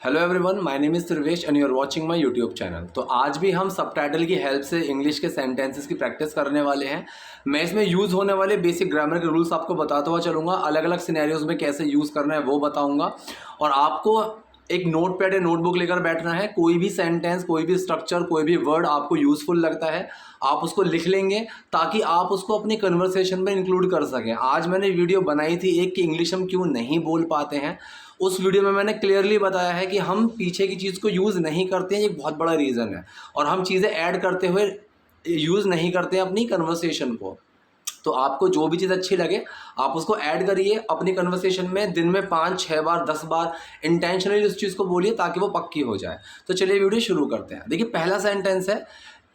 Hello everyone, my name is Sarvesh and you are watching my YouTube channel. तो आज भी हम सबटाइटल की हेल्प से इंग्लिश के सेंटेंसेस की प्रैक्टिस करने वाले हैं। मैं इसमें यूज़ होने वाले बेसिक ग्रामर के रूल्स आपको बताता हुआ चलूँगा। अलग अलग सिनेरियोज में कैसे यूज़ करना है वो बताऊँगा। और आपको एक नोट पैड या नोटबुक लेकर बैठना है। कोई भी सेंटेंस, कोई भी स्ट्रक्चर, कोई भी वर्ड आपको यूज़फुल लगता है, आप उसको लिख लेंगे ताकि आप उसको अपनी कन्वर्सेशन में इंक्लूड कर सकें। आज मैंने वीडियो बनाई थी एक कि इंग्लिश हम क्यों नहीं बोल पाते हैं। उस वीडियो में मैंने क्लियरली बताया है कि हम पीछे की चीज़ को यूज़ नहीं करते हैं, ये एक बहुत बड़ा रीज़न है। और हम चीज़ें ऐड करते हुए यूज़ नहीं करते हैं अपनी कन्वर्सेशन को। तो आपको जो भी चीज़ अच्छी लगे आप उसको ऐड करिए अपनी कन्वर्सेशन में। दिन में 5-6 बार 10 बार इंटेंशनली उस चीज़ को बोलिए ताकि वो पक्की हो जाए। तो चलिए वीडियो शुरू करते हैं। देखिए, पहला सेंटेंस है,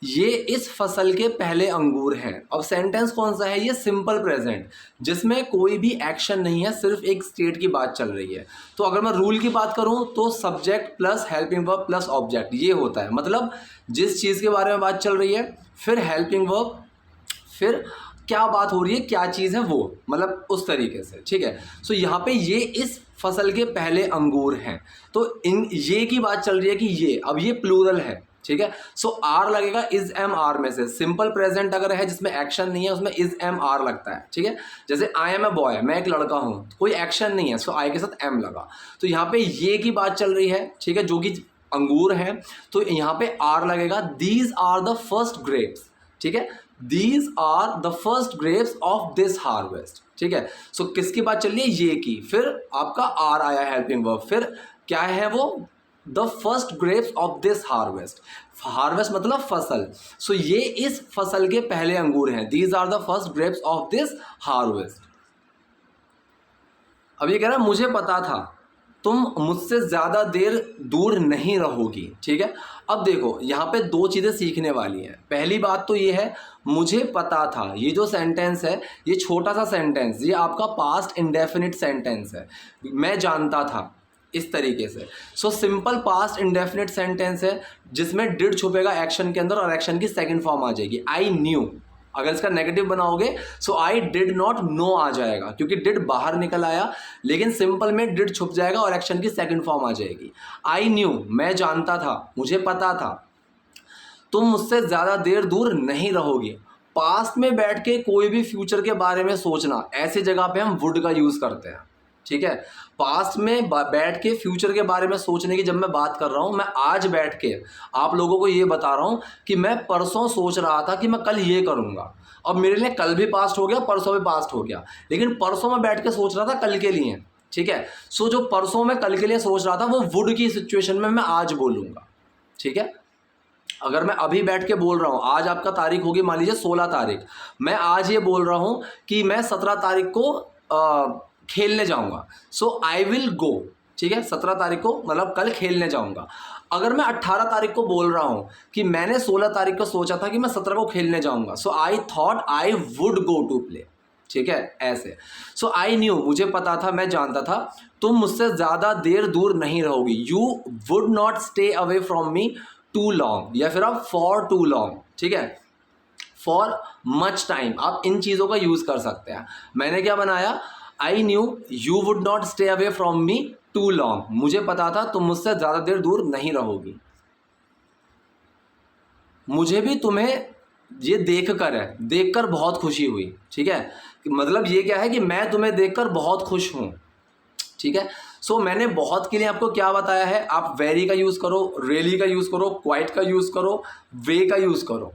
ये इस फसल के पहले अंगूर हैं। अब सेंटेंस कौन सा है? ये सिंपल प्रेजेंट, जिसमें कोई भी एक्शन नहीं है, सिर्फ एक स्टेट की बात चल रही है। तो अगर मैं रूल की बात करूं तो subject plus helping verb plus object ये होता है। मतलब जिस चीज़ के बारे में बात चल रही है, फिर हेल्पिंग वर्ब, फिर क्या बात हो रही है, क्या चीज़ है वो, मतलब उस तरीके से। ठीक है। सो यहाँ पे ये इस फसल के पहले अंगूर हैं, तो इन ये की बात चल रही है कि ये, अब ये प्लूरल है। ठीक है। सो आर लगेगा इज एम आर में से। सिंपल प्रेजेंट अगर है जिसमें एक्शन नहीं है उसमें इज एम आर लगता है। ठीक है। जैसे आई एम ए बॉय, मैं एक लड़का हूँ, कोई एक्शन नहीं है, सो आई के साथ एम लगा। तो यहाँ पे ये की बात चल रही है, ठीक है, जो कि अंगूर है, तो यहाँ पे आर लगेगा। These are the first grapes. ठीक है। These are the first grapes of this harvest. ठीक है। सो किसकी बात चल रही है? ये की। फिर आपका आर आया हेल्पिंग वर्ब, फिर क्या है वो? The first grapes of this harvest. Harvest मतलब फसल। सो ये इस फसल के पहले अंगूर हैं। These are the first grapes of this harvest. अब ये कह रहा है मुझे पता था तुम मुझसे ज़्यादा देर दूर नहीं रहोगी। ठीक है। अब देखो, यहाँ पे दो चीज़ें सीखने वाली हैं। पहली बात तो ये है, मुझे पता था, ये जो सेंटेंस है, ये छोटा सा सेंटेंस, ये आपका पास्ट इंडेफिनिट सेंटेंस है। मैं जानता था, इस तरीके से। So simple past indefinite sentence है जिसमें डिड छुपेगा एक्शन के अंदर और एक्शन की सेकंड फॉर्म आ जाएगी, आई न्यू। अगर इसका नेगेटिव बनाओगे सो आई डिड नॉट नो आ जाएगा, क्योंकि डिड बाहर निकल आया, लेकिन सिंपल में डिड छुप जाएगा और एक्शन की सेकंड फॉर्म आ जाएगी। आई न्यू, मैं जानता था, मुझे पता था तुम मुझसे ज़्यादा देर दूर नहीं रहोगी। पास्ट में बैठ के कोई भी फ्यूचर के बारे में सोचना, ऐसी जगह पे हम वुड का यूज़ करते हैं। ठीक है। पास्ट में बैठ के फ्यूचर के बारे में सोचने की जब मैं बात कर रहा हूँ, मैं आज बैठ के आप लोगों को ये बता रहा हूँ कि मैं परसों सोच रहा था कि मैं कल ये करूँगा। अब मेरे लिए कल भी पास्ट हो गया, परसों भी पास्ट हो गया, लेकिन परसों मैं बैठ के सोच रहा था कल के लिए। ठीक है। सो जो परसों मैं कल के लिए सोच रहा था वो वुड की सिचुएशन में मैं आज बोलूँगा। ठीक है। अगर मैं अभी बैठ के बोल रहा हूँ, आज आपका तारीख होगी मान लीजिए 16 तारीख, मैं आज ये बोल रहा हूँ कि मैं 17 तारीख को खेलने जाऊँगा। So I will go. ठीक है। 17 तारीख को मतलब कल खेलने जाऊँगा। अगर मैं 18 तारीख को बोल रहा हूँ कि मैंने 16 तारीख को सोचा था कि मैं 17 को खेलने जाऊँगा, so I thought I would go to play. ठीक है, ऐसे। सो आई न्यू, मुझे पता था, मैं जानता था तुम मुझसे ज़्यादा देर दूर नहीं रहोगी। You would not stay away from me too long, या फिर आप फॉर टू लॉन्ग। ठीक है। फॉर मच टाइम, आप इन चीज़ों का यूज़ कर सकते हैं। मैंने क्या बनाया? I knew you would not stay away from me too long. मुझे पता था तुम मुझसे ज़्यादा देर दूर नहीं रहोगी। मुझे भी तुम्हें ये देखकर बहुत खुशी हुई। ठीक है। मतलब ये क्या है कि मैं तुम्हें देखकर बहुत खुश हूँ। ठीक है। सो मैंने बहुत के लिए आपको क्या बताया है? आप वेरी का यूज़ करो, रियली का यूज़ करो, क्वाइट का यूज़ करो, वे का यूज़ करो।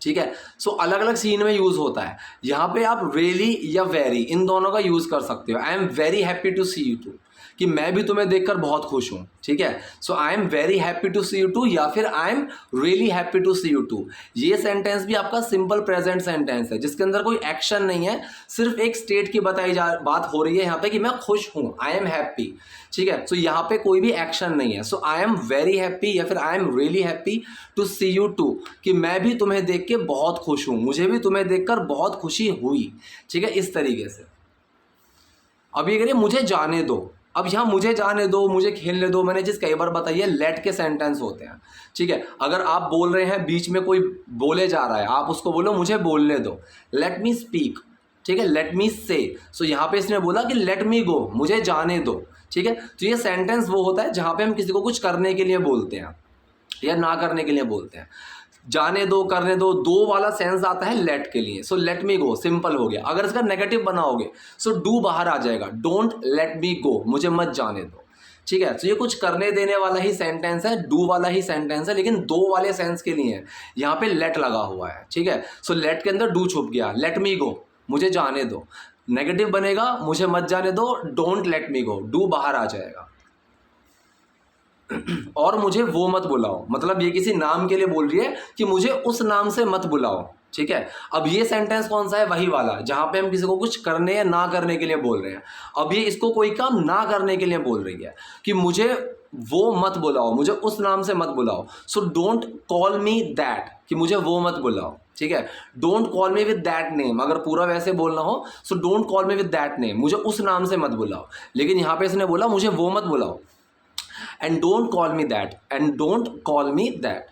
ठीक है। सो अलग अलग सीन में यूज़ होता है। यहाँ पे आप रियली या वेरी इन दोनों का यूज़ कर सकते हो। I am very happy to see you too, कि मैं भी तुम्हें देखकर बहुत खुश हूँ। ठीक है। So I am very happy to see you too, या फिर I am really happy to see you too. ये सेंटेंस भी आपका सिंपल प्रेजेंट सेंटेंस है जिसके अंदर कोई एक्शन नहीं है, सिर्फ एक स्टेट की बात हो रही है यहाँ पे कि मैं खुश हूँ, आई एम हैप्पी। ठीक है। सो यहाँ पे कोई भी एक्शन नहीं है। So I am very happy या फिर I am really happy to see you too, कि मैं भी तुम्हें देख के बहुत खुश हूँ, मुझे भी तुम्हें देखकर बहुत खुशी हुई। ठीक है, इस तरीके से। अब ये करिए मुझे जाने दो। अब यहाँ मुझे जाने दो, मुझे खेलने दो, मैंने जिस कई बार बताई है, लेट के सेंटेंस होते हैं। ठीक है। अगर आप बोल रहे हैं, बीच में कोई बोले जा रहा है, आप उसको बोलो मुझे बोलने दो, लेट मी स्पीक। ठीक है, लेट मी से। सो यहाँ पे इसने बोला कि लेट मी गो, मुझे जाने दो। ठीक है। तो ये सेंटेंस वो होता है जहाँ पे हम किसी को कुछ करने के लिए बोलते हैं या ना करने के लिए बोलते हैं। जाने दो, करने दो, दो वाला सेंस आता है लेट के लिए। सो लेट मी गो सिंपल हो गया। अगर इसका नेगेटिव बनाओगे सो डू बाहर आ जाएगा, डोंट लेट मी गो, मुझे मत जाने दो। ठीक है। तो ये कुछ करने देने वाला ही सेंटेंस है, डू वाला ही सेंटेंस है, लेकिन दो वाले सेंस के लिए है। यहाँ पे लेट लगा हुआ है। ठीक है। सो लेट के अंदर डू छुप गया, लेट मी गो, मुझे जाने दो। नेगेटिव बनेगा मुझे मत जाने दो, don't let me go, do बाहर आ जाएगा। और मुझे वो मत बुलाओ, मतलब ये किसी नाम के लिए बोल रही है कि मुझे उस नाम से मत बुलाओ। ठीक है। अब ये सेंटेंस कौन सा है? वही वाला जहां पे हम किसी को कुछ करने या ना करने के लिए बोल रहे हैं। अब ये इसको कोई काम ना करने के लिए बोल रही है कि मुझे वो मत बुलाओ, मुझे उस नाम से मत बुलाओ। So don't call me that, कि मुझे वो मत बुलाओ। ठीक है। Don't call me with that name, अगर पूरा वैसे बोलना हो so don't call me with that name, मुझे उस नाम से मत बुलाओ। लेकिन यहाँ पे इसने बोला मुझे वो मत बुलाओ, and don't call me that, and don't call me that.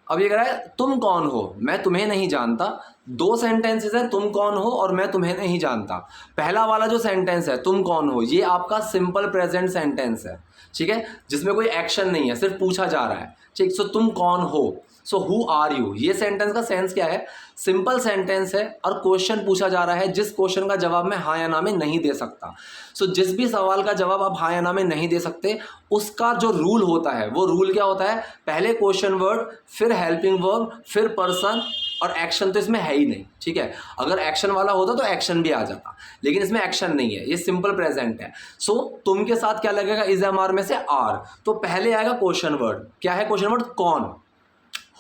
अब ये कह रहा है तुम कौन हो, मैं तुम्हें नहीं जानता। दो सेंटेंसेस है, तुम कौन हो और मैं तुम्हें नहीं जानता। पहला वाला जो सेंटेंस है तुम कौन हो, ये आपका सिंपल प्रेजेंट सेंटेंस है। ठीक है। जिसमें कोई एक्शन नहीं है, सिर्फ पूछा जा रहा है। ठीक। सो तुम कौन हो, सो हु आर यू। ये सेंटेंस का सेंस क्या है? सिंपल सेंटेंस है और क्वेश्चन पूछा जा रहा है, जिस क्वेश्चन का जवाब मैं हाँ या ना में नहीं दे सकता। सो जिस भी सवाल का जवाब आप हाँ या ना में नहीं दे सकते, उसका जो रूल होता है वो रूल क्या होता है? पहले क्वेश्चन वर्ड, फिर हेल्पिंग वर्ब, फिर पर्सन, और एक्शन तो इसमें है ही नहीं। ठीक है। अगर एक्शन वाला होता तो एक्शन भी आ जाता, लेकिन इसमें एक्शन नहीं है, ये सिंपल प्रेजेंट है। सो तुम के साथ क्या लगेगा? इज एम आर में से आर, तो पहले आएगा क्वेश्चन वर्ड। क्या है क्वेश्चन वर्ड? कौन,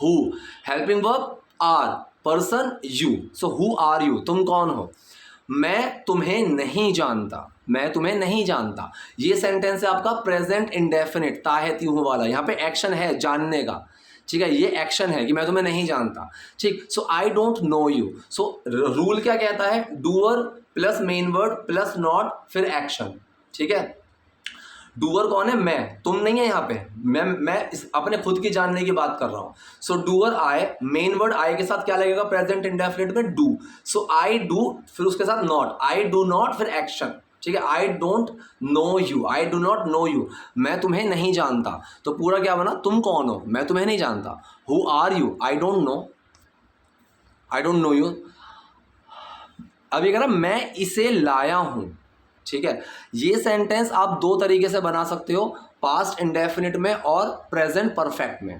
who, helping verb are, person you. So who are you, तुम कौन हो। मैं तुम्हें नहीं जानता, मैं तुम्हें नहीं जानता। ये सेंटेंस है आपका प्रेजेंट इंडेफिनिट, ता है त्यों वाला। यहाँ पे एक्शन है जानने का। ठीक है। ये एक्शन है कि मैं तुम्हें नहीं जानता। ठीक। So I don't know you. So rule क्या कहता है? Doer plus main word plus not, फिर एक्शन। ठीक है। डूअर कौन है? मैं, तुम नहीं है यहाँ पे। मैं अपने खुद की जानने की बात कर रहा हूँ। So doer I, main word I के साथ क्या लगेगा प्रेजेंट इंडेफिनिट में? डू। सो आई डू, फिर उसके साथ नॉट, आई डू नॉट, फिर एक्शन। ठीक है। I don't know you, I do not know you, मैं तुम्हें नहीं जानता। तो पूरा क्या बना? तुम कौन हो, मैं तुम्हें नहीं जानता। Who are you, I don't know, I don't know you. अब ये कह रहा मैं इसे लाया हूं। ठीक है। ये सेंटेंस आप दो तरीके से बना सकते हो, पास्ट इंडेफिनिट में और प्रेजेंट परफेक्ट में।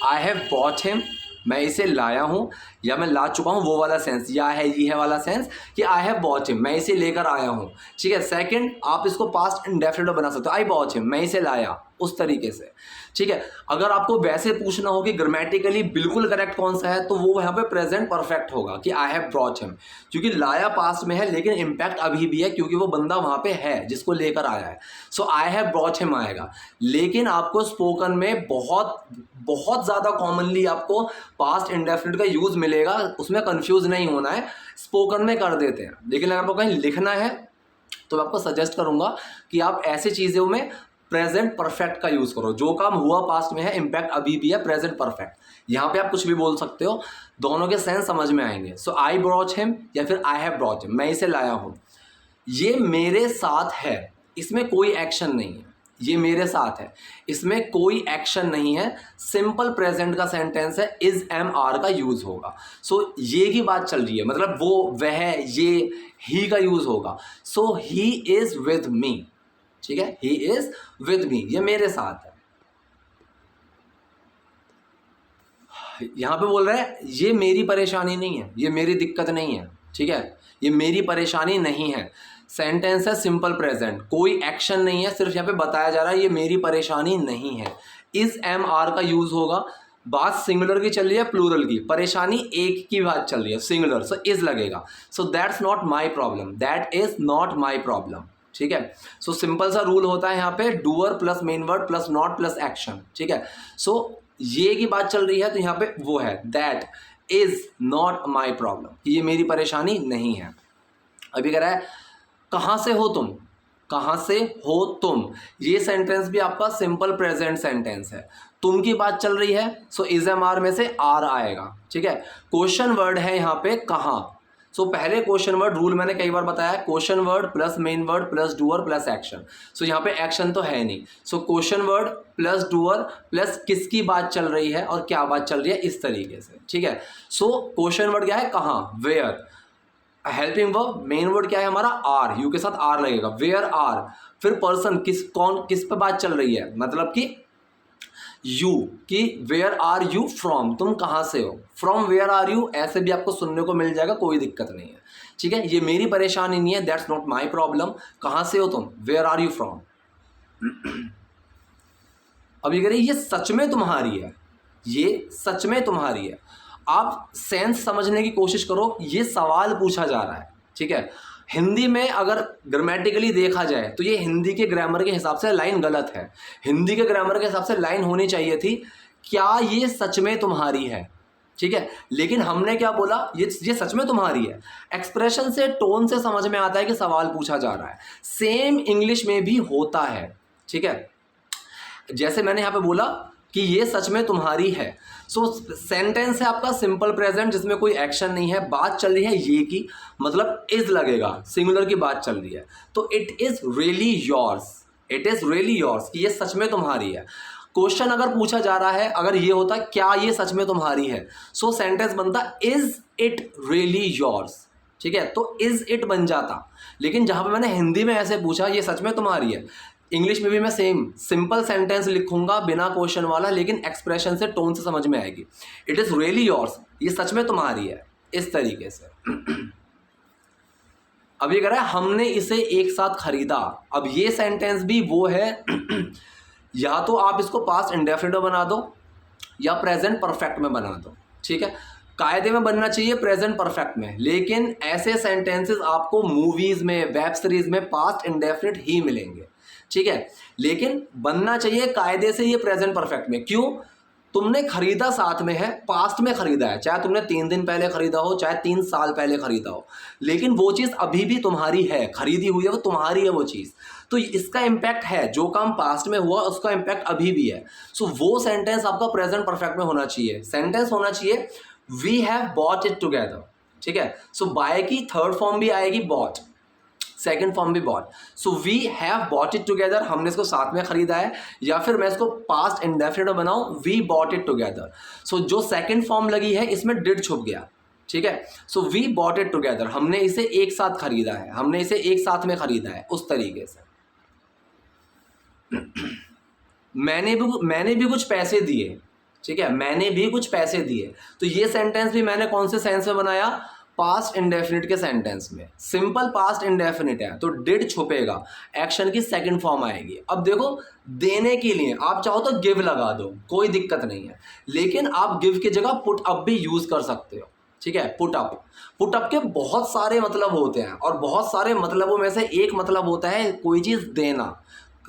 आई हैव बॉट हिम, मैं इसे लाया हूं, या मैं ला चुका हूं, वो वाला सेंस, या है ये है वाला सेंस कि आई हैव बॉट हिम, मैं इसे लेकर आया हूं। ठीक है। सेकंड, आप इसको पास्ट इंडेफिनिट बना सकते हो, आई बॉट हिम, मैं इसे लाया, उस तरीके से। ठीक है। अगर आपको वैसे पूछना हो कि ग्रामेटिकली बिल्कुल करेक्ट कौन सा है, तो वो यहाँ पे प्रेजेंट परफेक्ट होगा कि आई हैव ब्रॉट हिम, क्योंकि लाया पास्ट में है लेकिन इम्पैक्ट अभी भी है, क्योंकि वो बंदा वहाँ पे है जिसको लेकर आया है। So I have brought him आएगा। लेकिन आपको स्पोकन में बहुत बहुत ज़्यादा कॉमनली आपको पास्ट इंडेफिनिट का यूज़ मिलेगा, उसमें कंफ्यूज नहीं होना है, स्पोकन में कर देते हैं। लेकिन अगर आपको कहीं लिखना है तो मैं आपको सजेस्ट करूँगा कि आप ऐसी चीज़ों में प्रेजेंट परफेक्ट का यूज़ करो। जो काम हुआ पास्ट में है, इम्पैक्ट अभी भी है, प्रेजेंट परफेक्ट। यहाँ पे आप कुछ भी बोल सकते हो, दोनों के सेंस समझ में आएंगे। सो आई ब्रॉट हिम या फिर आई हैव ब्रॉट हिम, मैं इसे लाया हूँ। ये मेरे साथ है, इसमें कोई एक्शन नहीं है। ये मेरे साथ है, इसमें कोई एक्शन नहीं है, सिंपल प्रेजेंट का सेंटेंस है, इज एम आर का यूज़ होगा। सो ये की बात चल रही है, मतलब वो, वह, ये, ही का यूज़ होगा। सो ही इज़ विद मी। ठीक है। ही इज विद मी, ये मेरे साथ है। यहां पे बोल रहा है ये मेरी परेशानी नहीं है, ये मेरी दिक्कत नहीं है। ठीक है। ये मेरी परेशानी नहीं है, सेंटेंस है सिंपल प्रेजेंट, कोई एक्शन नहीं है, सिर्फ यहाँ पे बताया जा रहा है ये मेरी परेशानी नहीं है। इज एम आर का यूज होगा। बात सिंगुलर की चल रही है प्लूरल की, परेशानी एक की बात चल रही है सिंगुलर, सो इज लगेगा। So that's not my problem, that is not my problem. ठीक है। सो सिंपल सा रूल होता है यहाँ पे, doer plus main word plus not plus action. ठीक है। सो ये की बात चल रही है तो यहाँ पे वो है, that is not my problem, ये मेरी परेशानी नहीं है। अभी कह रहा है कहाँ से हो तुम, कहाँ से हो तुम, ये सेंटेंस भी आपका सिंपल प्रेजेंट सेंटेंस है। तुम की बात चल रही है, सो इज एम आर में से आर आएगा। ठीक है। क्वेश्चन वर्ड है यहाँ पे कहाँ, सो पहले क्वेश्चन वर्ड रूल मैंने कई बार बताया, question word plus main word plus doer plus action. So यहाँ पे एक्शन तो है नहीं, so question word plus doer plus किसकी बात चल रही है और क्या बात चल रही है, इस तरीके से, ठीक है। सो क्वेश्चन वर्ड क्या है, कहाँ, where. Helping verb main word क्या है हमारा, आर, यू के साथ आर लगेगा, वेयर आर। फिर पर्सन, किस पे बात चल रही है, मतलब कि यू, कि वेयर आर यू फ्रॉम, तुम कहाँ से हो, फ्रॉम वेयर आर यू, ऐसे भी आपको सुनने को मिल जाएगा, कोई दिक्कत नहीं है, ठीक है। ये मेरी परेशानी नहीं है, दैट्स नॉट माई प्रॉब्लम। कहाँ से हो तुम, वेयर आर यू फ्रॉम। अब ये कह रही ये सच में तुम्हारी है, ये सच में तुम्हारी है। आप सेंस समझने की कोशिश करो, ये सवाल पूछा जा रहा है, ठीक है। हिंदी में अगर ग्रामेटिकली देखा जाए तो ये हिंदी के ग्रामर के हिसाब से लाइन गलत है। हिंदी के ग्रामर के हिसाब से लाइन होनी चाहिए थी, क्या ये सच में तुम्हारी है, ठीक है। लेकिन हमने क्या बोला, ये सच में तुम्हारी है। एक्सप्रेशन से, टोन से समझ में आता है कि सवाल पूछा जा रहा है। सेम इंग्लिश में भी होता है, ठीक है। जैसे मैंने यहाँ पे बोला कि ये सच में तुम्हारी है, सो सेंटेंस है आपका सिंपल प्रेजेंट जिसमें कोई एक्शन नहीं है, बात चल रही है ये की, मतलब इज लगेगा, सिंगुलर की बात चल रही है, तो it is really yours, it is really yours, कि ये सच में तुम्हारी है। क्वेश्चन अगर पूछा जा रहा है, अगर ये होता क्या ये सच में तुम्हारी है, सो सेंटेंस बनता इज इट रियली योर्स, ठीक है, तो इज इट बन जाता। लेकिन जहां पे मैंने हिंदी में ऐसे पूछा ये सच में तुम्हारी है, इंग्लिश में भी मैं सेम सिंपल सेंटेंस लिखूंगा बिना क्वेश्चन वाला, लेकिन एक्सप्रेशन से, टोन से समझ में आएगी, इट इज रियली योर्स, ये सच में तुम्हारी है, इस तरीके से। अब ये कह रहा है हमने इसे एक साथ खरीदा। अब ये सेंटेंस भी वो है या तो आप इसको पास्ट इंडेफिनिट में बना दो या प्रेजेंट परफेक्ट में बना दो, ठीक है। कायदे में बनना चाहिए प्रेजेंट परफेक्ट में, लेकिन ऐसे सेंटेंसेस आपको मूवीज में, वेब सीरीज में पास्ट इंडेफिनिट ही मिलेंगे, ठीक है। लेकिन बनना चाहिए कायदे से ये प्रेजेंट परफेक्ट में। क्यों, तुमने खरीदा साथ में है, पास्ट में खरीदा है, चाहे तुमने 3 दिन पहले खरीदा हो, चाहे 3 साल पहले खरीदा हो, लेकिन वो चीज़ अभी भी तुम्हारी है, खरीदी हुई है, वो तुम्हारी है वो चीज़, तो इसका इम्पैक्ट है, जो काम पास्ट में हुआ उसका इम्पैक्ट अभी भी है। सो वो सेंटेंस आपका प्रेजेंट परफेक्ट में होना चाहिए। सेंटेंस होना चाहिए we have bought it together, ठीक है। सो बाय की थर्ड फॉर्म भी आएगी बॉट, सेकेंड फॉर्म भी bought, so we have bought it together, हमने इसको साथ में खरीदा है, या फिर मैं इसको पास्ट इंडेफिनिट बनाऊं वी बॉट इट टुगेदर। सो जो सेकेंड फॉर्म लगी है इसमें डिड छुप गया, ठीक है। So we bought it together, हमने इसे एक साथ खरीदा है, हमने इसे एक साथ में खरीदा है, उस तरीके से। मैंने भी कुछ पैसे दिए, ठीक है, मैंने भी कुछ पैसे दिए, तो ये सेंटेंस भी मैंने कौन से सेंस में बनाया, पास्ट इंडेफिनिट के सेंटेंस में। सिंपल पास्ट इंडेफिनिट है तो डिड छुपेगा, एक्शन की सेकंड फॉर्म आएगी। अब देखो, देने के लिए आप चाहो तो गिव लगा दो, कोई दिक्कत नहीं है, लेकिन आप गिव की जगह पुट अप भी यूज कर सकते हो, ठीक है। पुट अप के बहुत सारे मतलब होते हैं, और बहुत सारे मतलबों में से एक मतलब होता है कोई चीज देना,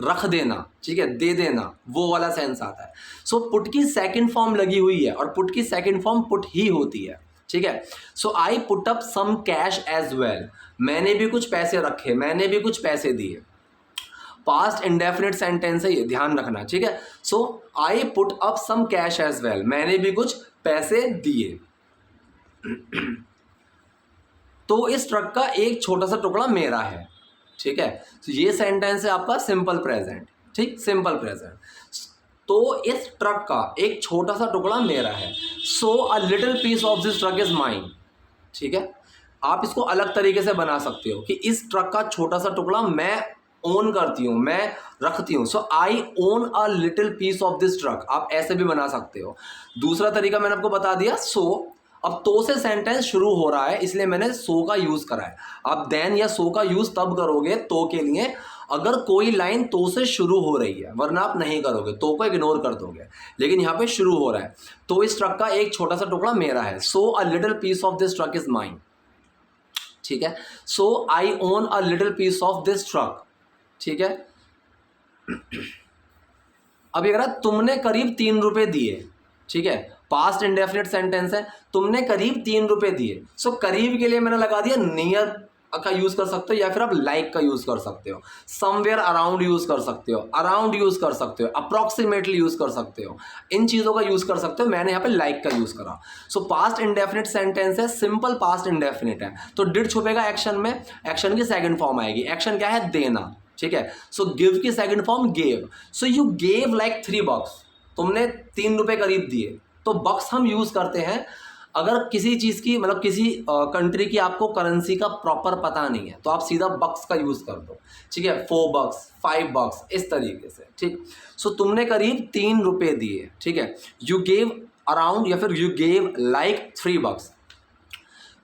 रख देना, ठीक है, दे देना, वो वाला सेंस आता है। सो पुट की सेकंड फॉर्म लगी हुई है, और पुट की सेकंड फॉर्म पुट ही होती है, ठीक है। So I put up some cash as well, मैंने भी कुछ पैसे रखे, मैंने भी कुछ पैसे दिए। पास्ट इंडेफिनिट सेंटेंस है ये, ध्यान रखना, ठीक है। So I put up some cash as well, मैंने भी कुछ पैसे दिए। तो इस ट्रक का एक छोटा सा टुकड़ा मेरा है, ठीक है। तो ये सेंटेंस है आपका सिंपल प्रेजेंट, ठीक, सिंपल प्रेजेंट। तो इस ट्रक का एक छोटा सा टुकड़ा मेरा है, so a little piece of this truck is mine, ठीक है। आप इसको अलग तरीके से बना सकते हो कि इस ट्रक का छोटा सा टुकड़ा मैं ओन करती हूँ, मैं रखती हूँ, so I own a little piece of this truck, आप ऐसे भी बना सकते हो। दूसरा तरीका मैंने आपको बता दिया, सो। अब तो से सेंटेंस शुरू हो रहा है इसलिए मैंने सो का यूज करा है। आप देन या सो का यूज तब करोगे तो के लिए अगर कोई लाइन तो से शुरू हो रही है, वरना आप नहीं करोगे, तो को इग्नोर कर दोगे। लेकिन यहाँ पे शुरू हो रहा है, तो इस ट्रक का एक छोटा सा टुकड़ा मेरा है, so a little piece of this truck is mine, ठीक है। So I own a little piece of this truck, ठीक है। अब ये कह रहा तुमने करीब 3 रुपए दिए, ठीक है, पास्ट इंडेफिनिट सेंटेंस है, तुमने करीब 3 रुपए दिए। सो करीब के लिए मैंने लगा दिया नियर, का यूज़ कर सकते हो, या फिर आप लाइक का यूज़ कर सकते हो, समवेयर अराउंड यूज़ कर सकते हो, अराउंड यूज़ कर सकते हो, अप्रॉक्सीमेटली यूज़ कर सकते हो, इन चीज़ों का यूज़ कर सकते हो। मैंने यहाँ पे लाइक का यूज़ करा। सो पास्ट इंडेफिनिट सेंटेंस है, सिंपल पास्ट इंडेफिनिट है, तो डिड छुपेगा एक्शन में, एक्शन की सेकंड फॉर्म आएगी। एक्शन क्या है? देना, ठीक है। सो गिव की second form gave. So you gave like 3 bucks, तुमने 3 रुपये करीब दिए। तो बक्स हम यूज़ करते हैं अगर किसी चीज़ की मतलब किसी कंट्री की आपको करेंसी का प्रॉपर पता नहीं है, तो आप सीधा बक्स का यूज़ कर दो, ठीक है। 4 bucks, 5 bucks, इस तरीके से, ठीक। सो तुमने करीब 3 रुपये दिए, ठीक है। यू गेव अराउंड या फिर यू गेव लाइक 3 bucks।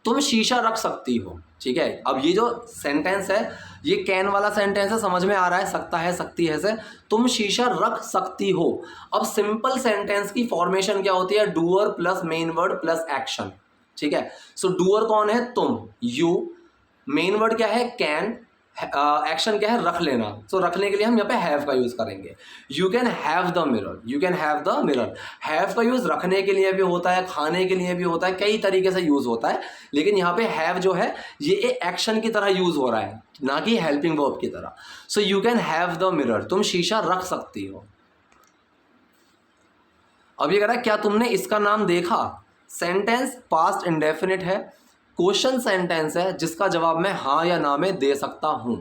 तुम शीशा रख सकती हो, ठीक है। अब ये जो सेंटेंस है ये कैन वाला सेंटेंस है, समझ में आ रहा है, सकता है, सकती है से। तुम शीशा रख सकती हो। अब सिंपल सेंटेंस की फॉर्मेशन क्या होती है? Doer plus main word plus action, ठीक है। सो डूअर कौन है? तुम, यू। मेन वर्ड क्या है? कैन। एक्शन क्या है? रख लेना। सो रखने के लिए हम यहाँ पे हैव का यूज करेंगे। You can have the mirror, you can have the mirror. Have का यूज रखने के लिए भी होता है, खाने के लिए भी होता है, कई तरीके से यूज होता है, लेकिन यहाँ पे हैव जो है ये एक एक्शन की तरह यूज हो रहा है, ना कि हेल्पिंग वर्ब की तरह। So you can have the mirror, तुम शीशा रख सकती हो। अब ये कह रहा है क्या तुमने इसका नाम देखा? सेंटेंस पास्ट इंडेफिनिट है, क्वेश्चन सेंटेंस है जिसका जवाब मैं हाँ या ना में दे सकता हूँ।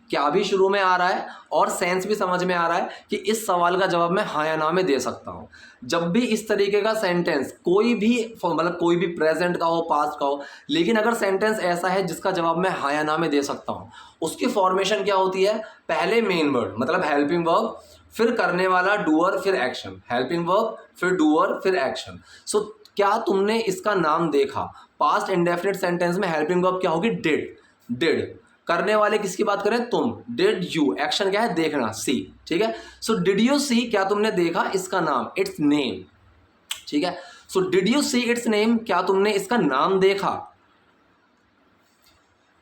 क्या भी शुरू में आ रहा है और सेंस भी समझ में आ रहा है कि इस सवाल का जवाब मैं हाँ या ना में दे सकता हूँ। जब भी इस तरीके का सेंटेंस कोई भी मतलब कोई भी प्रेजेंट का हो, पास्ट का हो, लेकिन अगर सेंटेंस ऐसा है जिसका जवाब मैं हाँ या ना में दे सकता हूँ, उसकी फॉर्मेशन क्या होती है? पहले मेन वर्ड मतलब हेल्पिंग वर्ब, फिर करने वाला डूअर, फिर एक्शन। हेल्पिंग वर्ब, फिर डूअर, फिर एक्शन। सो क्या तुमने इसका नाम देखा? पास्ट इंडेफिनिट सेंटेंस में हेल्पिंग वर्ब क्या होगी? डिड। डिड। करने वाले किसकी बात करें? तुम। Did you. एक्शन क्या है? देखना, सी, ठीक है। सो डिड यू सी, क्या तुमने देखा इसका नाम? इट्स नेम, ठीक है। So did you see it's name, क्या तुमने इसका नाम देखा?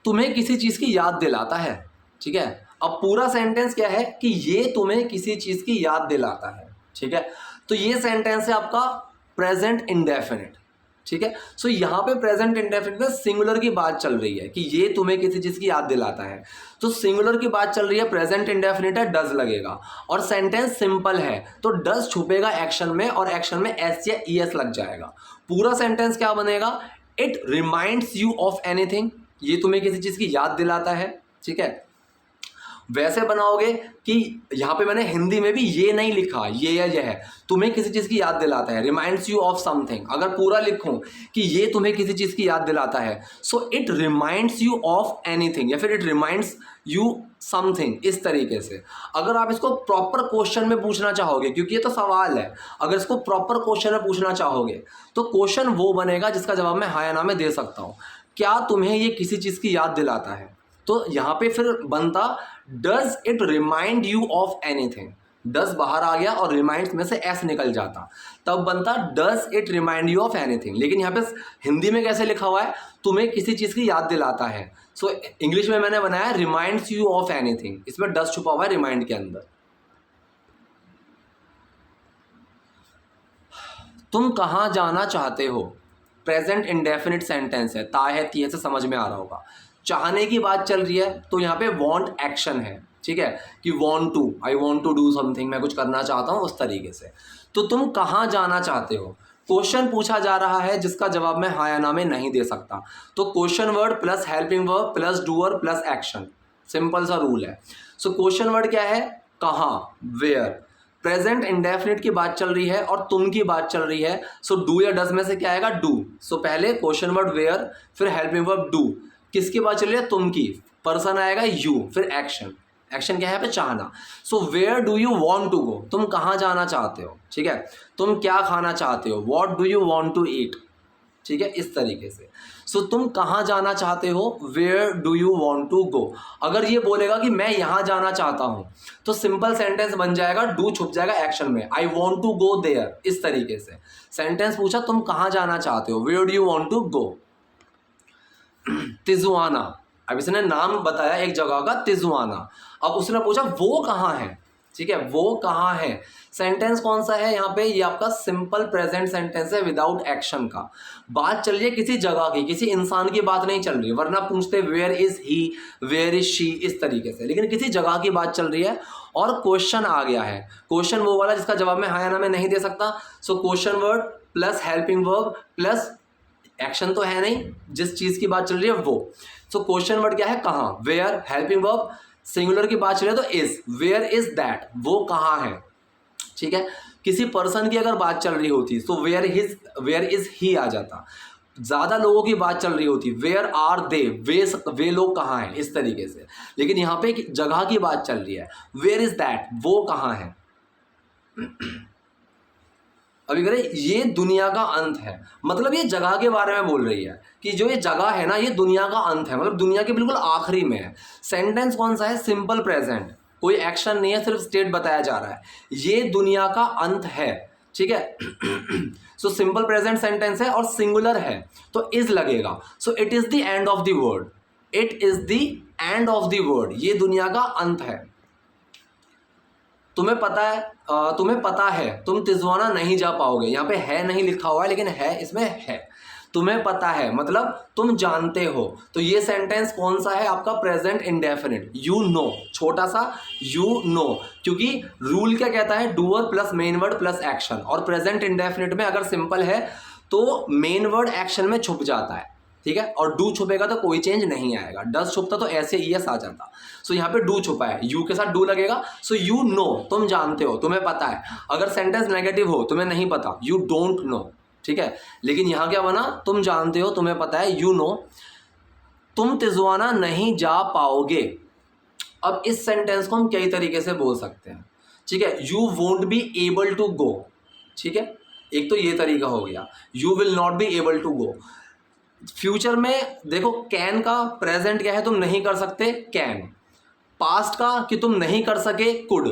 तुम्हें किसी चीज की याद दिलाता है, ठीक है। अब पूरा सेंटेंस क्या है कि ये तुम्हें किसी चीज की याद दिलाता है, ठीक है। तो ये सेंटेंस है आपका प्रेजेंट इंडेफिनिट, ठीक है। सो यहाँ पे प्रेजेंट इंडेफिनिट में सिंगुलर की बात चल रही है कि ये तुम्हें किसी चीज की याद दिलाता है, तो सिंगुलर की बात चल रही है, प्रेजेंट इंडेफिनिट है, डज लगेगा और सेंटेंस सिंपल है तो डज छुपेगा एक्शन में और एक्शन में एस या ईएस लग जाएगा। पूरा सेंटेंस क्या बनेगा? It reminds you of anything, ये तुम्हें किसी चीज की याद दिलाता है, ठीक है। वैसे बनाओगे कि यहाँ पे मैंने हिंदी में भी ये नहीं लिखा, ये या यह है, तुम्हें किसी चीज़ की याद दिलाता है, रिमाइंड्स यू ऑफ समथिंग। अगर पूरा लिखूं कि ये तुम्हें किसी चीज़ की याद दिलाता है, so it reminds you of anything या फिर इट रिमाइंड्स यू समथिंग, इस तरीके से। अगर आप इसको प्रॉपर क्वेश्चन में पूछना चाहोगे, क्योंकि ये तो सवाल है, अगर इसको प्रॉपर क्वेश्चन में पूछना चाहोगे तो क्वेश्चन वो बनेगा जिसका जवाब मैं हाँ या ना में दे सकता हूँ। क्या तुम्हें ये किसी चीज़ की याद दिलाता है? तो यहाँ पे फिर बनता does it remind you of anything. Does बाहर आ गया और रिमाइंड्स में से एस निकल जाता, तब बनता does it remind you of anything. लेकिन यहाँ पे हिंदी में कैसे लिखा हुआ है? तुम्हें किसी चीज़ की याद दिलाता है। सो इंग्लिश में मैंने बनाया रिमाइंड्स यू ऑफ एनीथिंग, इसमें डज छुपा हुआ है रिमाइंड के अंदर। तुम कहाँ जाना चाहते हो? प्रेजेंट इंडेफिनिट सेंटेंस है, ता है, ती है से समझ में आ रहा होगा। चाहने की बात चल रही है तो यहाँ पे वांट एक्शन है, ठीक है, कि want to, I want to do something, मैं कुछ करना चाहता हूँ, उस तरीके से। तो तुम कहाँ जाना चाहते हो? क्वेश्चन पूछा जा रहा है जिसका जवाब मैं हाँ या ना में नहीं दे सकता, तो question word plus helping verb plus doer plus action, simple सा रूल है। सो क्वेश्चन वर्ड क्या है? कहाँ, वेयर। प्रेजेंट इंडेफिनिट की बात चल रही है और तुम की बात चल रही है, सो डू या डज में से क्या आएगा? डू। सो पहले क्वेश्चन वर्ड वेयर, फिर हेल्पिंग वर्ब डू। किसकी बात चल रही है? तुम की। पर्सन आएगा यू, फिर एक्शन। एक्शन क्या है पे? चाहना। So where do you want to go, तुम कहाँ जाना चाहते हो, ठीक है। तुम क्या खाना चाहते हो? What do you want to eat, ठीक है, इस तरीके से। सो तुम कहाँ जाना चाहते हो? Where do you want to go. अगर ये बोलेगा कि मैं यहाँ जाना चाहता हूँ, तो सिंपल सेंटेंस बन जाएगा, डू छुप जाएगा एक्शन में, I want to go there, इस तरीके से। सेंटेंस पूछा तुम कहाँ जाना चाहते हो, where do you want to go. Tijuana, अब इसने नाम बताया एक जगह का, तिजुआना। अब उसने पूछा वो कहाँ है, ठीक है, वो कहाँ है। सेंटेंस कौन सा है यहाँ पे, ये आपका सिंपल प्रेजेंट सेंटेंस है विदाउट एक्शन का। बात चल रही है किसी जगह की, किसी इंसान की बात नहीं चल रही है, वरना पूछते where is he, where is she, इस तरीके से। लेकिन किसी जगह की बात चल रही है और क्वेश्चन आ गया है। क्वेश्चन वो वाला जिसका जवाब मैं हाँ या ना में नहीं दे सकता। सो question word plus helping verb plus action तो है नहीं, जिस चीज की बात चल रही है वो। सो क्वेश्चन वर्ड क्या है, कहाँ, वेयर, हेल्पिंग वर्ब, सिंगुलर की बात चल रही है तो इज, वेयर इज दैट, वो कहाँ है। ठीक है, किसी पर्सन की अगर बात चल रही होती तो वेयर इज ही आ जाता। ज्यादा लोगों की बात चल रही होती वेयर आर दे, वे लोग कहाँ हैं, इस तरीके से। लेकिन यहाँ पे एक जगह की बात चल रही है, वेयर इज दैट, वो कहाँ है। अभी करें, ये दुनिया का अंत है, मतलब ये जगह के बारे में बोल रही है कि जो ये जगह है ना, ये दुनिया का अंत है, मतलब दुनिया के बिल्कुल आखिरी में है। सेंटेंस कौन सा है, सिंपल प्रेजेंट, कोई एक्शन नहीं है, सिर्फ स्टेट बताया जा रहा है, ये दुनिया का अंत है। ठीक है, सो सिंपल प्रेजेंट सेंटेंस है और सिंगुलर है तो इज लगेगा। So it is the end of the world, it is the end of the world, ये दुनिया का अंत है। तुम्हें पता है तुम तिजवाना नहीं जा पाओगे, यहाँ पे है नहीं लिखा हुआ है लेकिन है इसमें है। तुम्हें पता है मतलब तुम जानते हो, तो ये सेंटेंस कौन सा है आपका, प्रेजेंट इंडेफिनिट, यू नो, छोटा सा यू नो, क्योंकि रूल क्या कहता है, doer plus main word plus action, और प्रेजेंट इंडेफिनिट में अगर सिंपल है तो मेन वर्ड एक्शन में छुप जाता है। ठीक है, और डू छुपेगा तो कोई चेंज नहीं आएगा, डज छुपता तो ऐसे ईएस आ जाता। सो यहाँ पे डू छुपा है, यू के साथ डू लगेगा। सो यू नो, तुम जानते हो, तुम्हें पता है। अगर सेंटेंस नेगेटिव हो, तुम्हें नहीं पता, यू डोंट नो। ठीक है, लेकिन यहाँ क्या बना, तुम जानते हो, तुम्हें पता है, यू नो, तुम तिजवाना नहीं जा पाओगे। अब इस सेंटेंस को हम कई तरीके से बोल सकते हैं। ठीक है, you won't be able to go. ठीक है, एक तो ये तरीका हो गया, you will not be able to go. Future में देखो, कैन का प्रेजेंट क्या है, तुम नहीं कर सकते, कैन। पास्ट का कि तुम नहीं कर सके, कुड।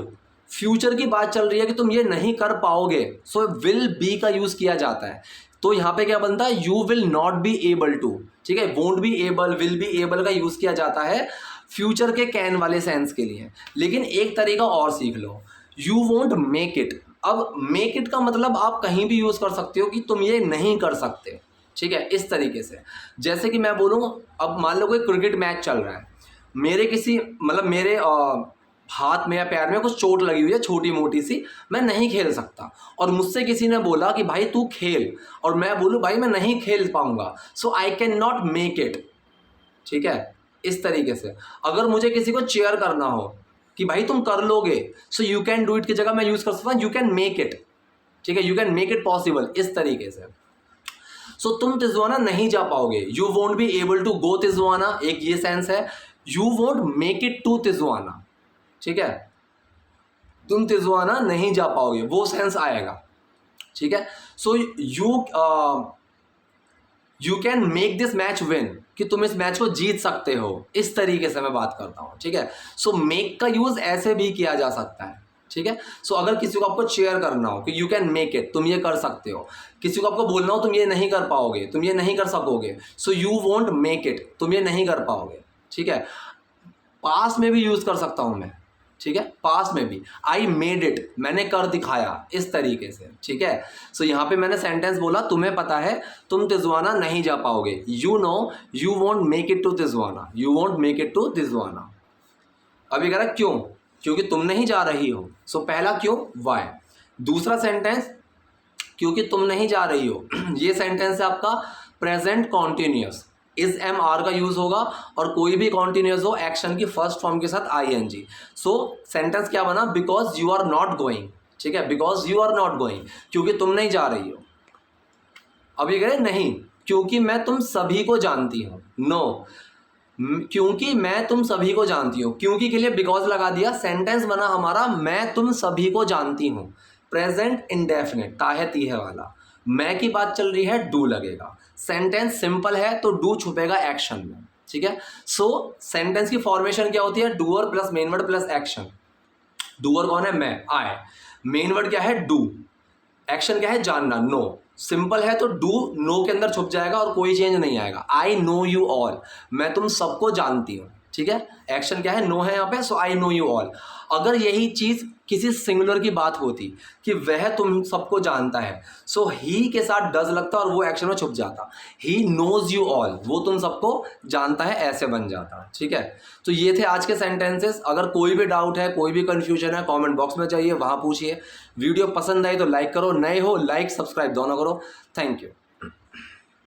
फ्यूचर की बात चल रही है कि तुम ये नहीं कर पाओगे, सो विल बी का यूज किया जाता है। तो यहाँ पे क्या बनता है, you will not be able to. ठीक है, won't be able, will be able का यूज किया जाता है फ्यूचर के कैन वाले सेंस के लिए। लेकिन एक तरीका और सीख लो, यू वोंट मेक इट। अब मेक इट का मतलब आप कहीं भी यूज कर सकते हो कि तुम ये नहीं कर सकते। ठीक है, इस तरीके से। जैसे कि मैं बोलूँ, अब मान लो कोई क्रिकेट मैच चल रहा है, मेरे हाथ में या पैर में कुछ चोट लगी हुई है छोटी मोटी सी, मैं नहीं खेल सकता, और मुझसे किसी ने बोला कि भाई तू खेल, और मैं बोलूँ भाई मैं नहीं खेल पाऊंगा, so I can not make it. ठीक है, इस तरीके से। अगर मुझे किसी को चेयर करना हो कि भाई तुम कर लोगे, so you can do it की जगह मैं यूज कर सकता हूँ यू कैन मेक इट। ठीक है, you can make it possible, इस तरीके से। सो तुम तिजवाना नहीं जा पाओगे, you won't be able to go Tijuana, एक ये सेंस है। You won't make it to Tijuana. ठीक है, तुम तिजवाना नहीं जा पाओगे, वो सेंस आएगा। ठीक है, so you can make this match win, कि तुम इस मैच को जीत सकते हो, इस तरीके से मैं बात करता हूं। ठीक है, सो मेक का यूज ऐसे भी किया जा सकता है। ठीक है, सो अगर किसी को आपको चेयर करना हो कि यू कैन मेक इट, तुम ये कर सकते हो, किसी को आपको बोलना हो तुम ये नहीं कर पाओगे, तुम ये नहीं कर सकोगे, so you won't make it, तुम ये नहीं कर पाओगे। ठीक है, पास्ट में भी यूज कर सकता हूं मैं। ठीक है, पास्ट में भी, आई मेड इट, मैंने कर दिखाया, इस तरीके से। ठीक है, सो यहाँ पे मैंने सेंटेंस बोला, तुम्हें पता है तुम तिजवाना नहीं जा पाओगे, you know you won't make it to Tijuana, you won't make it to Tijuana. अभी कह रहा क्यों, क्योंकि तुम नहीं जा रही हो, सो पहला क्यों, वाई। दूसरा सेंटेंस, क्योंकि तुम नहीं जा रही हो, ये सेंटेंस है आपका present continuous, is am are का यूज होगा, और कोई भी कॉन्टिन्यूस हो एक्शन की फर्स्ट फॉर्म के साथ I N G. So sentence क्या बना, because you are not going. ठीक है, because you are not going, क्योंकि तुम नहीं जा रही हो। अब ये कह रहे नहीं, क्योंकि मैं तुम सभी को जानती हूँ, नो, क्योंकि मैं तुम सभी को जानती हूँ, क्योंकि के लिए बिकॉज लगा दिया, सेंटेंस बना हमारा मैं तुम सभी को जानती हूँ, प्रेजेंट इंडेफिनिट, ताहे तीहे वाला। मैं की बात चल रही है, डू लगेगा। सेंटेंस सिंपल है तो डू छुपेगा एक्शन में। ठीक है, सो सेंटेंस की फॉर्मेशन क्या होती है, doer plus main word plus action. Doer कौन है, मैं, आई। मेन वर्ड क्या है, डू। एक्शन क्या है, जानना, नो। सिंपल है तो डू नो के अंदर छुप जाएगा और कोई चेंज नहीं आएगा। आई नो यू ऑल, मैं तुम सबको जानती हूँ। ठीक है, एक्शन क्या है, नो है यहाँ पे, सो आई नो यू ऑल। अगर यही चीज किसी सिंगुलर की बात होती कि वह तुम सबको जानता है, सो ही के साथ डज लगता और वो एक्शन में छुप जाता, ही नोज यू ऑल, वो तुम सबको जानता है, ऐसे बन जाता। ठीक है, तो ये थे आज के सेंटेंसेस। अगर कोई भी डाउट है, कोई भी कंफ्यूजन है, कमेंट बॉक्स में चाहिए, वहां पूछिए। वीडियो पसंद आई तो लाइक करो, नए हो लाइक सब्सक्राइब दोनों करो। Thank you.